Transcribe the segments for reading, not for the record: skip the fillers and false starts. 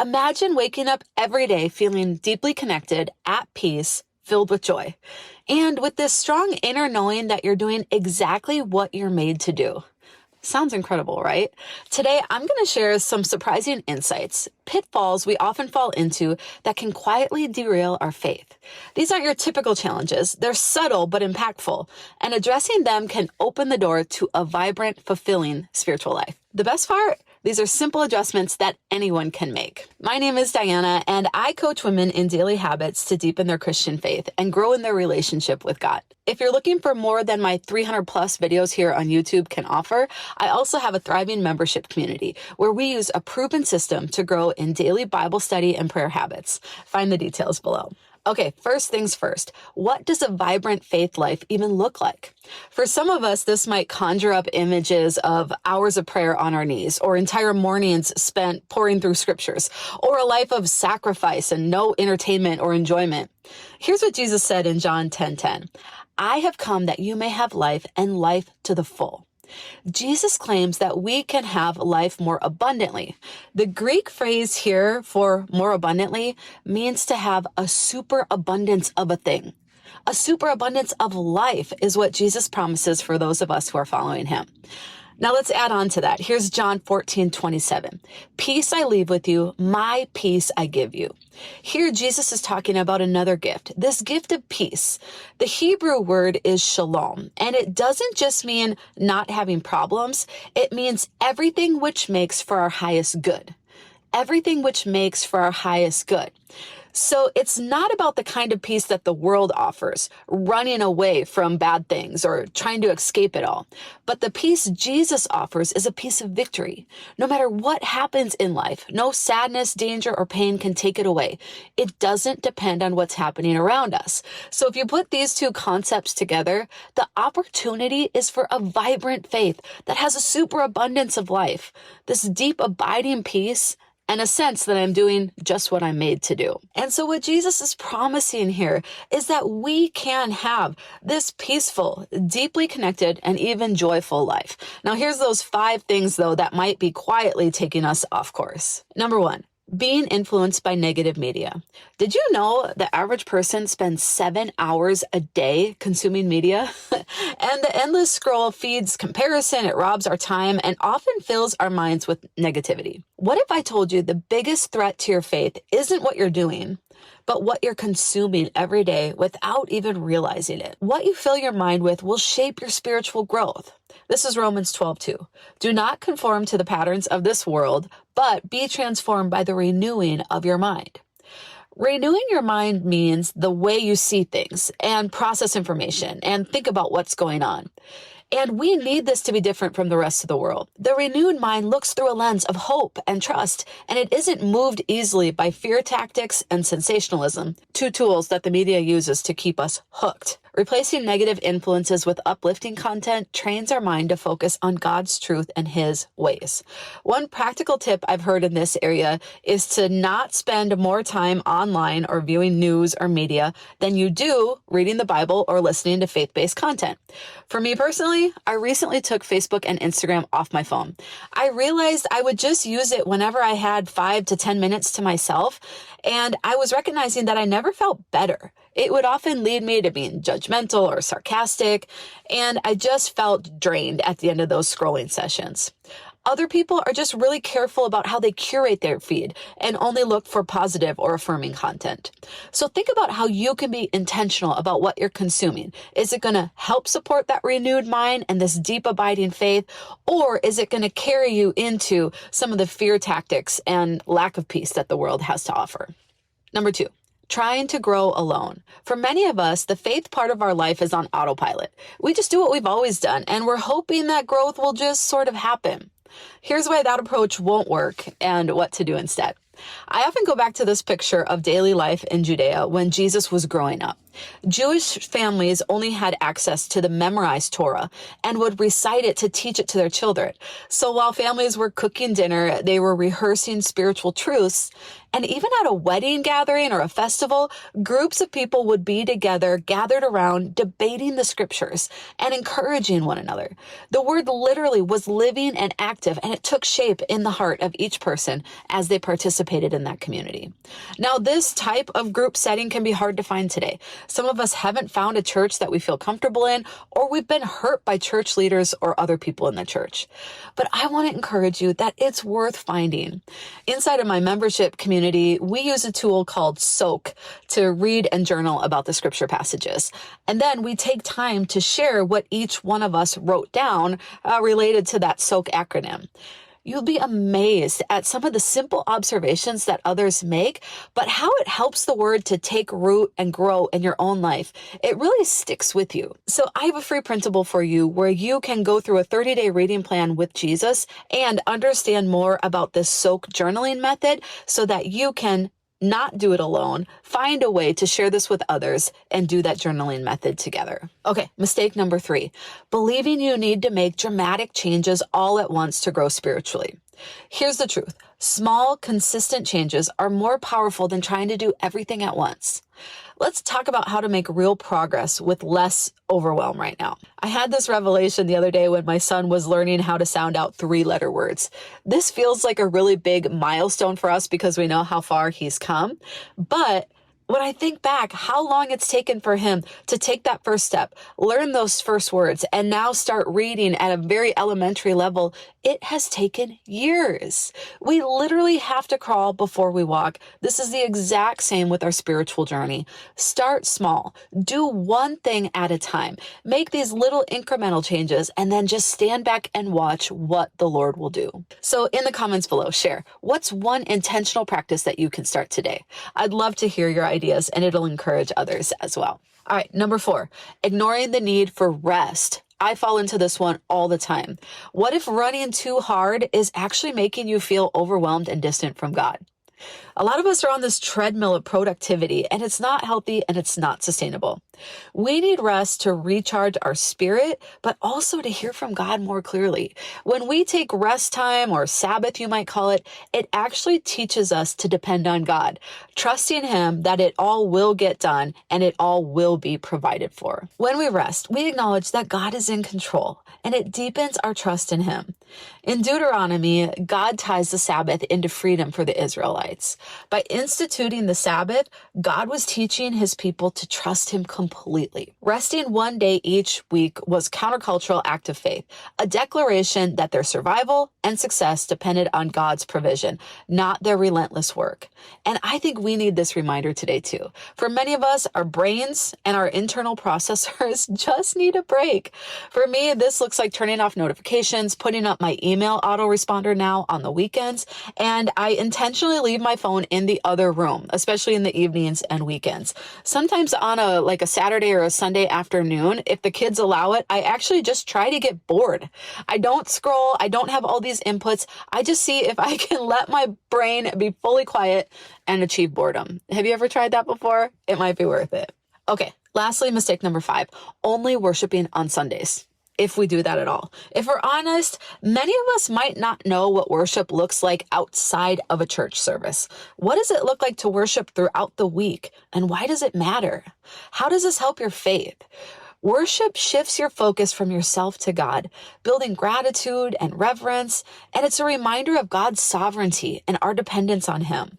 Imagine waking up every day feeling deeply connected, at peace, filled with joy, and with this strong inner knowing that you're doing exactly what you're made to do. Sounds incredible, right? Today, I'm going to share some surprising insights, pitfalls we often fall into that can quietly derail our faith. These aren't your typical challenges. They're subtle but impactful, and addressing them can open the door to a vibrant, fulfilling spiritual life. The best part? These are simple adjustments that anyone can make. My name is Diana, and I coach women in daily habits to deepen their Christian faith and grow in their relationship with God. If you're looking for more than my 300 plus videos here on YouTube can offer, I also have a thriving membership community where we use a proven system to grow in daily Bible study and prayer habits. Find the details below. Okay, first things first, what does a vibrant faith life even look like? For some of us, this might conjure up images of hours of prayer on our knees, or entire mornings spent pouring through scriptures, or a life of sacrifice and no entertainment or enjoyment. Here's what Jesus said in John 10:10. I have come that you may have life and life to the full. Jesus claims that we can have life more abundantly. The Greek phrase here for more abundantly means to have a superabundance of a thing. A superabundance of life is what Jesus promises for those of us who are following him. Now let's add on to that. Here's John 14:27. Peace I leave with you, my peace I give you. Here Jesus is talking about another gift, this gift of peace. The Hebrew word is shalom, and it doesn't just mean not having problems. It means everything which makes for our highest good. Everything which makes for our highest good. So it's not about the kind of peace that the world offers, running away from bad things or trying to escape it all. But the peace Jesus offers is a peace of victory. No matter what happens in life, no sadness, danger, or pain can take it away. It doesn't depend on what's happening around us. So if you put these two concepts together, the opportunity is for a vibrant faith that has a superabundance of life, this deep, abiding peace, and a sense that I'm doing just what I'm made to do. And so what Jesus is promising here is that we can have this peaceful, deeply connected, and even joyful life. Now here's those 5 things though that might be quietly taking us off course. Number 1. Being influenced by negative media. Did you know the average person spends 7 hours a day consuming media? And the endless scroll feeds comparison, it robs our time, and often fills our minds with negativity. What if I told you the biggest threat to your faith isn't what you're doing, but what you're consuming every day without even realizing it? What you fill your mind with will shape your spiritual growth. This is Romans 12:2. Do not conform to the patterns of this world, but be transformed by the renewing of your mind. Renewing your mind means the way you see things and process information and think about what's going on. And we need this to be different from the rest of the world. The renewed mind looks through a lens of hope and trust, and it isn't moved easily by fear tactics and sensationalism, 2 tools that the media uses to keep us hooked. Replacing negative influences with uplifting content trains our mind to focus on God's truth and his ways. One practical tip I've heard in this area is to not spend more time online or viewing news or media than you do reading the Bible or listening to faith-based content. For me personally, I recently took Facebook and Instagram off my phone. I realized I would just use it whenever I had 5 to 10 minutes to myself, and I was recognizing that I never felt better. It would often lead me to being judgmental or sarcastic, and I just felt drained at the end of those scrolling sessions. Other people are just really careful about how they curate their feed and only look for positive or affirming content. So think about how you can be intentional about what you're consuming. Is it going to help support that renewed mind and this deep abiding faith, or is it going to carry you into some of the fear tactics and lack of peace that the world has to offer? Number 2. Trying to grow alone. For many of us, the faith part of our life is on autopilot. We just do what we've always done, and we're hoping that growth will just sort of happen. Here's why that approach won't work and what to do instead. I often go back to this picture of daily life in Judea when Jesus was growing up. Jewish families only had access to the memorized Torah and would recite it to teach it to their children. So while families were cooking dinner, they were rehearsing spiritual truths And even at a wedding gathering or a festival, groups of people would be together, gathered around, debating the scriptures and encouraging one another. The word literally was living and active, and it took shape in the heart of each person as they participated in that community. Now, this type of group setting can be hard to find today. Some of us haven't found a church that we feel comfortable in, or we've been hurt by church leaders or other people in the church. But I want to encourage you that it's worth finding. Inside of my membership community, we use a tool called Soak to read and journal about the scripture passages. And then we take time to share what each one of us wrote down related to that Soak acronym. You'll be amazed at some of the simple observations that others make, but how it helps the word to take root and grow in your own life. It really sticks with you. So I have a free printable for you where you can go through a 30-day reading plan with Jesus and understand more about this Soak journaling method so that you can not do it alone, find a way to share this with others, and do that journaling method together. Okay, mistake number 3, believing you need to make dramatic changes all at once to grow spiritually. Here's the truth. Small, consistent changes are more powerful than trying to do everything at once. Let's talk about how to make real progress with less overwhelm right now. I had this revelation the other day when my son was learning how to sound out 3-letter words. This feels like a really big milestone for us because we know how far he's come. But when I think back, how long it's taken for him to take that first step, learn those first words, and now start reading at a very elementary level, it has taken years. We literally have to crawl before we walk. This is the exact same with our spiritual journey. Start small. Do one thing at a time. Make these little incremental changes, and then just stand back and watch what the Lord will do. So in the comments below, share what's one intentional practice that you can start today. I'd love to hear your ideas, and it'll encourage others as well. All right, number 4, ignoring the need for rest. I fall into this one all the time. What if running too hard is actually making you feel overwhelmed and distant from God? A lot of us are on this treadmill of productivity, and it's not healthy and it's not sustainable. We need rest to recharge our spirit, but also to hear from God more clearly. When we take rest time, or Sabbath, you might call it, it actually teaches us to depend on God, trusting Him that it all will get done and it all will be provided for. When we rest, we acknowledge that God is in control, and it deepens our trust in Him. In Deuteronomy, God ties the Sabbath into freedom for the Israelites. By instituting the Sabbath, God was teaching His people to trust Him completely. Resting one day each week was a countercultural act of faith, a declaration that their survival and success depended on God's provision, not their relentless work. And I think we need this reminder today too. For many of us, our brains and our internal processors just need a break. For me, this looks like turning off notifications, putting up my email autoresponder now on the weekends, and I intentionally leave my phone in the other room, especially in the evenings and weekends. Sometimes on a Saturday or a Sunday afternoon, if the kids allow it, I actually just try to get bored. I don't scroll. I don't have all these inputs. I just see if I can let my brain be fully quiet and achieve boredom. Have you ever tried that before? It might be worth it. Okay. Lastly, mistake number 5, only worshiping on Sundays. If we do that at all. If we're honest, many of us might not know what worship looks like outside of a church service. What does it look like to worship throughout the week? And why does it matter? How does this help your faith? Worship shifts your focus from yourself to God, building gratitude and reverence, and it's a reminder of God's sovereignty and our dependence on Him.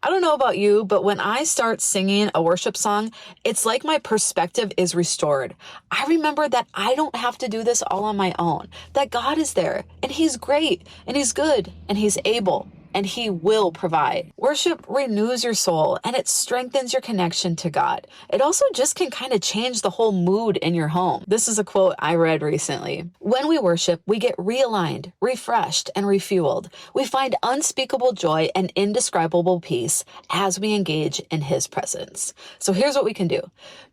I don't know about you, but when I start singing a worship song, it's like my perspective is restored. I remember that I don't have to do this all on my own, that God is there, and He's great, and He's good, and He's able, and He will provide. Worship renews your soul, and it strengthens your connection to God. It also just can kind of change the whole mood in your home. This is a quote I read recently. When we worship, we get realigned, refreshed, and refueled. We find unspeakable joy and indescribable peace as we engage in His presence. So here's what we can do.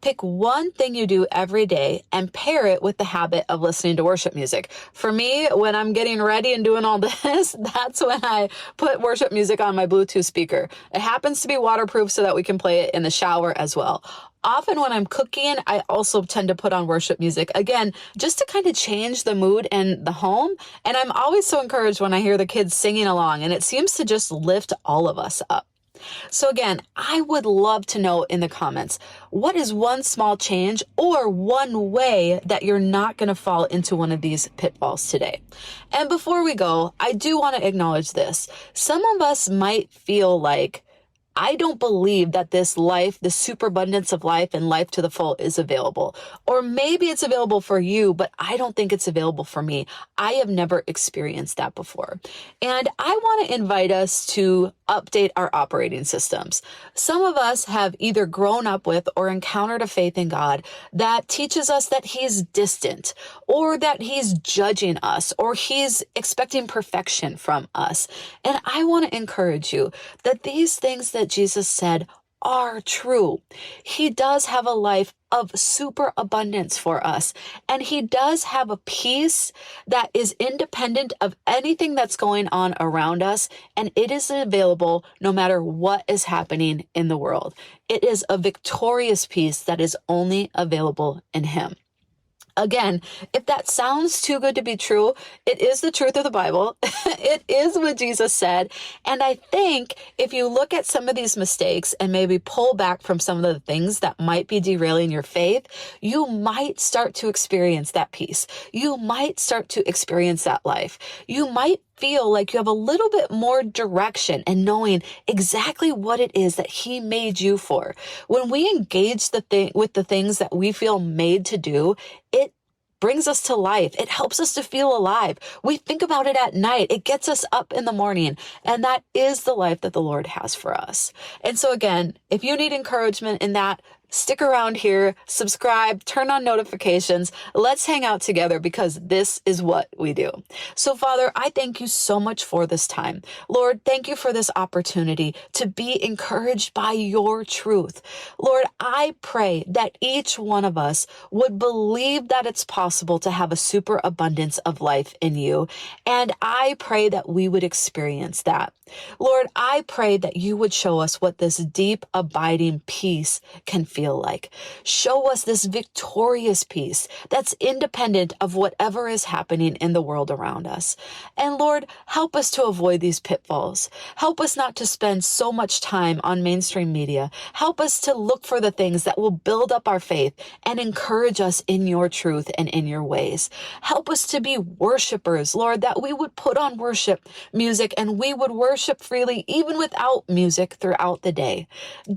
Pick one thing you do every day and pair it with the habit of listening to worship music. For me, when I'm getting ready and doing all this, that's when I put worship music on my Bluetooth speaker. It happens to be waterproof so that we can play it in the shower as well. Often when I'm cooking, I also tend to put on worship music, again, just to kind of change the mood in the home. And I'm always so encouraged when I hear the kids singing along, and it seems to just lift all of us up. So again, I would love to know in the comments, what is one small change or one way that you're not going to fall into one of these pitfalls today? And before we go, I do want to acknowledge this. Some of us might feel like, I don't believe that this life, the superabundance of life and life to the full is available. Or maybe it's available for you, but I don't think it's available for me. I have never experienced that before. And I want to invite us to update our operating systems. Some of us have either grown up with or encountered a faith in God that teaches us that He's distant, or that He's judging us, or He's expecting perfection from us. And I want to encourage you that these things that Jesus said are true. He does have a life of super abundance for us. And He does have a peace that is independent of anything that's going on around us. And it is available no matter what is happening in the world. It is a victorious peace that is only available in Him. Again, if that sounds too good to be true, it is the truth of the Bible. It is what Jesus said. And I think if you look at some of these mistakes and maybe pull back from some of the things that might be derailing your faith, you might start to experience that peace. You might start to experience that life. You might feel like you have a little bit more direction and knowing exactly what it is that He made you for. When we engage with the things that we feel made to do, it brings us to life. It helps us to feel alive. We think about it at night. It gets us up in the morning. And that is the life that the Lord has for us. And so again, if you need encouragement in that, stick around here, subscribe, turn on notifications. Let's hang out together because this is what we do. So Father, I thank you so much for this time. Lord, thank you for this opportunity to be encouraged by your truth. Lord, I pray that each one of us would believe that it's possible to have a superabundance of life in you. And I pray that we would experience that. Lord, I pray that you would show us what this deep, abiding peace can feel like. Show us this victorious peace that's independent of whatever is happening in the world around us. And Lord, help us to avoid these pitfalls. Help us not to spend so much time on mainstream media. Help us to look for the things that will build up our faith and encourage us in your truth and in your ways. Help us to be worshipers, Lord, that we would put on worship music and we would worship freely even without music throughout the day.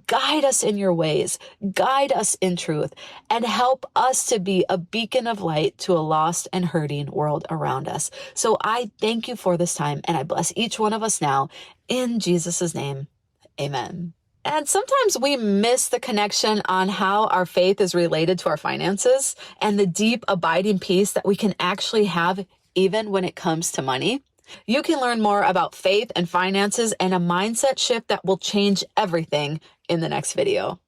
Guide us in your ways. Guide us in truth and help us to be a beacon of light to a lost and hurting world around us. So I thank you for this time and I bless each one of us now in Jesus' name. Amen. And sometimes we miss the connection on how our faith is related to our finances and the deep abiding peace that we can actually have even when it comes to money. You can learn more about faith and finances and a mindset shift that will change everything in the next video.